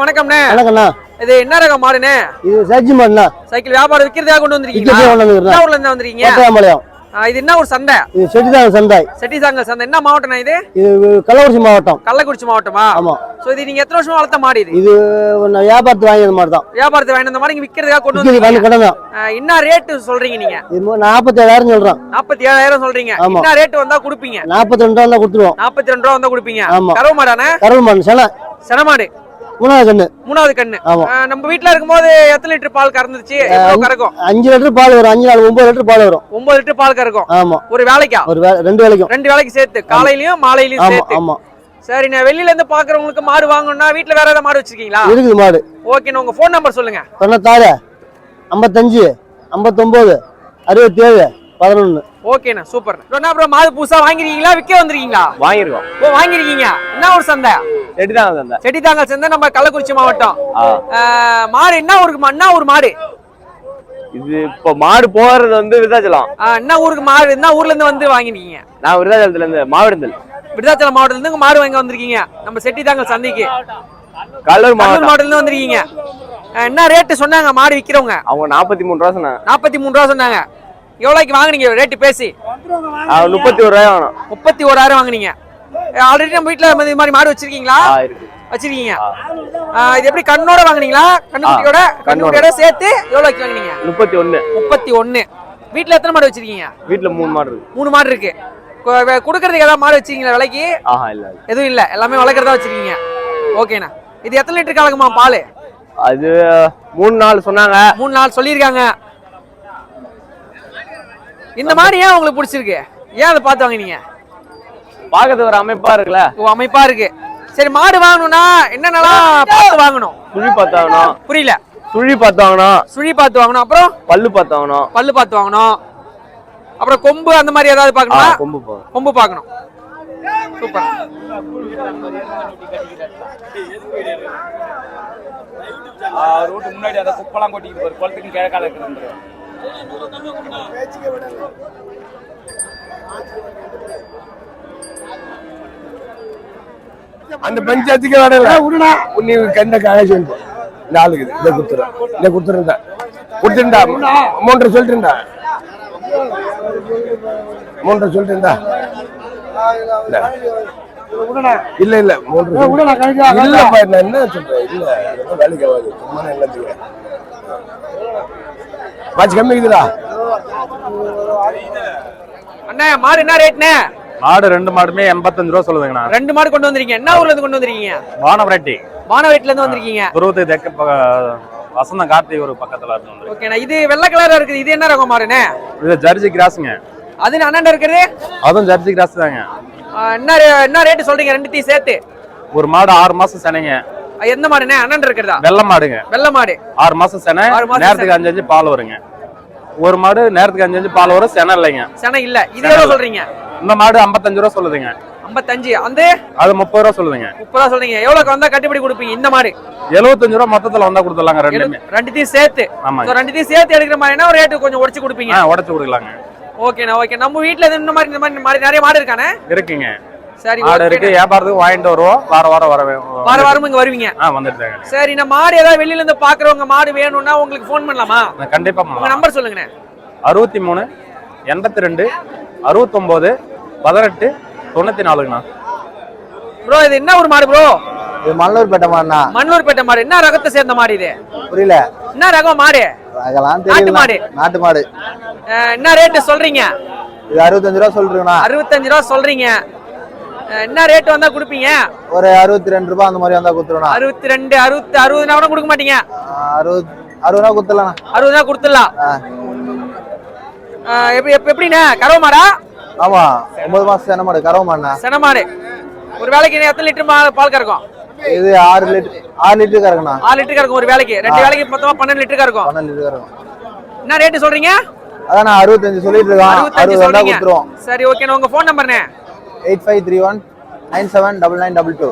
வணக்கம்ண்ணே. வணக்கம்ண்ணா. இது என்ன ரகம் மாடுண்ணே? இது சைக்கிள் மாடுண்ணா. சைக்கிள் வியாபாரம் விக்கிறதுக்காக கொண்டு வந்திருக்கீங்களா? என்ன ஊர்ல இருந்து வந்திருக்கீங்க? கோட்டையாம்பாளையம். இது என்ன ஒரு சந்தை? இது செட்டிதாங்கல் சந்தை. செட்டிதாங்கல் சந்தை. என்ன மாவட்டம்னா இது? இது கள்ளக்குறிச்சி மாவட்டம். கள்ளக்குறிச்சி மாவட்டமா? ஆமா. சோ இது நீங்க எத்தனை வருஷமா வளர்த்த மாடு இது? இது வியாபாரத்துக்கு வாங்கின மாடு தான். வியாபாரத்துக்கு வாங்கின அந்த மாடு இங்க விக்கிறதுக்காக கொண்டு வந்திருக்கீங்க. என்ன ரேட் சொல்றீங்க நீங்க? இது 47,000 சொல்றோம். 47,000 சொல்றீங்க. என்ன ரேட் வந்தா கொடுப்பீங்க? 42 வந்தா கொடுத்துருவோம். 42 வந்தா கொடுப்பீங்க. ஆமா. கறவை மாடானே? கறவை மாடு. சென மாடு. மூணாவது கண்ணு. நம்ம வீட்ல இருக்கும்போது எத்தனை லிட்டர் பால் கறந்துச்சு? கறக்கும் 5 லிட்டர் பால் வரும். 5 நாள் 9 லிட்டர் பால் வரும். 9 லிட்டர் பால் கறக்கும். ஆமா. ஒரு வேளைக்கா? ரெண்டு வேளைக்கு சேர்த்து, காலையிலயும் மாலையிலயும் சேர்த்து. ஆமா. சரி, நான் வெளியில இருந்து பாக்குறவங்களுக்கு மாடு வாங்கணும்னா வீட்ல வேற ஏதாவது மாடு வச்சிருக்கீங்களா? இருக்குது மாடு. ஓகே, உங்க போன் நம்பர் சொல்லுங்க. 96 55 59 67 11. ஓகேண்ணா, சூப்பர். அப்புறம் மாடு புதுசா வாங்கிருக்கீங்களா விற்க வந்திருக்கீங்களா? வாங்கிருக்கோம். ஓ, வாங்கிருக்கீங்க. என்ன ஒரு சந்தை? செட்டிதாங்கல் சந்தை, நம்ம கள்ளக்குறிச்சி மாவட்டம். மாடு என்ன ஊருக்கு? என்ன ஊர் மாடு இது? இப்ப மாடு போறது வந்து விருதாச்சலம். என்ன ஊருக்கு மாடு? என்ன ஊர்ல இருந்து வந்து வாங்கிருக்கீங்க? நான் விருதாச்சலத்துல இருந்து, மாவட்டத்தில் விருதாச்சலம் மாவட்டத்துல இருந்து மாடு வாங்க வந்திருக்கீங்க நம்ம செட்டிதாங்கல் சந்தைக்கு. கல்லூர் மாவட்டத்துல இருந்து வந்திருக்கீங்க. என்ன ரேட்டு சொன்னாங்க மாடு விக்கிறவங்க? அவங்க 43 ரூபா சொன்னாங்க. 43 ரூபா சொன்னாங்க. எவ்வளவுக்கு வாங்குனீங்க ரேட்டு பேசி? 31 ரூபாய் வாங்கணும். 31,000 வாங்குனீங்க. ஆல்ரெடி நம்ம வீட்ல இந்த மாதிரி மாடு வச்சிருக்கீங்களா? வச்சிருக்கீங்க. இது எப்படி கண்ணோட வாங்குனீங்களா? கண்ணுக்குட்டியோட சேர்த்து எவ்வளவுக்கு வாங்குனீங்க? 31. வீட்ல எத்தனை மாடு வச்சிருக்கீங்க? வீட்ல 3 மாடு இருக்கு. 3 மாடு இருக்கு. குடுக்கறதுக்கு ஏதாவது மாடு வச்சிருக்கீங்களா விலைக்கு? இல்ல, எதுவும் இல்ல, எல்லாமே வளர்க்கறதா வச்சிருக்கீங்க. ஓகேண்ணா. இது எத்தனை லிட்டர் கலக்குமா பால்? அது 3 நாள் சொன்னாங்க. 3 நாள் சொல்லியிருக்காங்க. இந்த மாதிரி ஏன் உங்களுக்கு பிடிச்சிருக்கு? ஏன் அதை பார்த்து வாங்கினீங்க? பாக்கிறது ஒரு அமைப்பா இருக்குல்ல. ஓ, அமைப்பா இருக்கு. சரி, மாடு வாங்கணும்னா என்னென்னலாம் பார்த்து வாங்கணும்? சுழி பார்த்து வாங்கணும். புரியல. சுழி பார்த்து வாங்கணும். அப்புறம் பல்லு பார்த்து வாங்கணும். அப்புறம் கொம்பு அந்த மாதிரி ஏதாவது பார்க்கணுமா? கொம்பு பார்க்கணும். சூப்பர். ரோட்டு முன்னாடி அந்த குப்பெல்லாம் கொட்டிட்டு போற குளத்துக்கு கிழக்கால இருக்கு. அந்த பஞ்சாயத்துக்கு வரல உடனே நீ கண்ட காலேஜ் வந்து நாளுக்கு இதை கொடுத்துருந்தா 3 சொல்லிட்டுண்டா 3 சொல்லிட்டுண்டா இல்ல 3 இல்லப்பா. நான் என்ன சொல்றேன், இல்ல வேலைக்கு ஆகாது. எல்லாத்துக்கு வாட்ச் கம்மி இருக்குதா அண்ணா? மாடு என்ன ரேட்னே? மாடு 2 மாடுமே 85 ரூபா சொல்லுதுங்கண்ணா. 2 மாடு கொண்டு வந்திருக்கீங்க. என்ன ஊர்ல இருந்து கொண்டு வந்திருக்கீங்க? வானவரட்டில இருந்து வந்திருக்கீங்க. துருவத்து தெற்கு வசந்தம் கார்த்திகை ஒரு பக்கத்துல இருந்து. ஓகேண்ணா. இது வெள்ளை கலரா இருக்குது. இது என்ன ரகம் மாடுனே? இது ஜெர்சி கிராஸ்ங்க. அது அண்ணன் இருக்குது. அதுவும் ஜெர்சி கிராஸ் தாங்க. என்ன ரேட் சொல்றீங்க ரெண்டுத்தையும் சேர்த்து? ஒரு மாடு 6 மாசம் செனைங்க. எந்த மாடுனே? அண்ணன் இருக்கிறதா? வெள்ளை மாடுங்க. வெள்ளை மாடு 6 மாசம் செனை. நேரத்துக்கு 5 பால் வருங்க. ஒரு மாடு நேரத்துக்கு 5 பால் வரும். செனை இல்லைங்க. செனை இல்ல. இது எவ்வளவு சொல்றீங்க? இந்த மாடு 55 ரூபா சொல்லுதுங்க. 55. அந்த அது 30 ரூபா சொல்லுதுங்க. 30 ரூபா சொல்றீங்க. எவ்வளவுக்கு வந்தா கட்டுப்படி கொடுப்பீங்க இந்த மாடு? 75 ரூபா மொத்தத்துல வந்தா கொடுத்துடலாங்க. ரெண்டுத்தையும் சேர்த்து. ரெண்டுத்தையும் சேர்த்து எடுக்கிற மாதிரினா ஒரு ரேட்டு கொஞ்சம் உடைச்சு கொடுப்பீங்க. உடைச்சு கொடுக்கலாங்க. ஓகேண்ணா, ஓகே. நம்ம வீட்ல இந்த மாதிரி நிறைய மாடு இருக்கானே? இருக்குங்க. சரி, மாடு இருக்கு. வியாபாரத்துக்கு வாங்கிட்டு வருவோம். வாரம் இங்க வருவீங்க. வந்துட்டாங்க. சரி, நம்ம மாடு ஏதாவது வெளியில இருந்து பாக்குறவங்க மாடு வேணும்னா உங்களுக்கு ஃபோன் பண்ணலாமா? கண்டிப்பா. உங்க நம்பர் சொல்லுங்கண்ணே. 63 82 69 18 94ங்கண்ணா. ப்ரோ, இது என்ன ஒரு மாடு ப்ரோ? இது மண்ணூர்பேட்டை மாடுண்ணா. மண்ணூர்பேட்டை மாடு. என்ன ரகத்தை சேர்ந்த மாடு இது? புரியல. என்ன ரகம் மாடு? ரகலாம் தெரியல. நாட்டு மாடு. என்ன ரேட் சொல்றீங்க? இது 65 ரூபா சொல்றீங்கண்ணா. 65 ரூபா சொல்றீங்க. என்ன ரேட் வந்தா கொடுப்பீங்க? ஒரு 62 ரூபாய் அந்த மாதிரி வந்தா கொடுத்துறோம். 62 60 60 கூட கொடுக்க மாட்டீங்க? 60 ரூபா கொடுத்துடலாம். 60 ரூபா கொடுத்துடலாம். எப்படிண்ணே? கறவை மாடா? ஆமா, 9 மாசம் சென மாடு. கறவை மாடுண்ணா. சென மாடு. ஒரு வேலைக்கு எத்தனை லிட்டர் பால் கறக்கும்? இது 6 லிட்டர் கறக்குண்ணா. 6 லிட்டர் கறக்கும் ஒரு வேலைக்கு. 2 வேலைக்கு மொத்தமா 12 லிட்டர் கறக்கும். 12 லிட்டர் கறக்கும். என்ன ரேட் சொல்றீங்க? அதான் 65 சொல்லிட்டு இருக்கோம். 60 வந்தா கொடுத்துறோம். சரி, ஓகே. உங்க ஃபோன் நம்பர்னே? 8531 979922.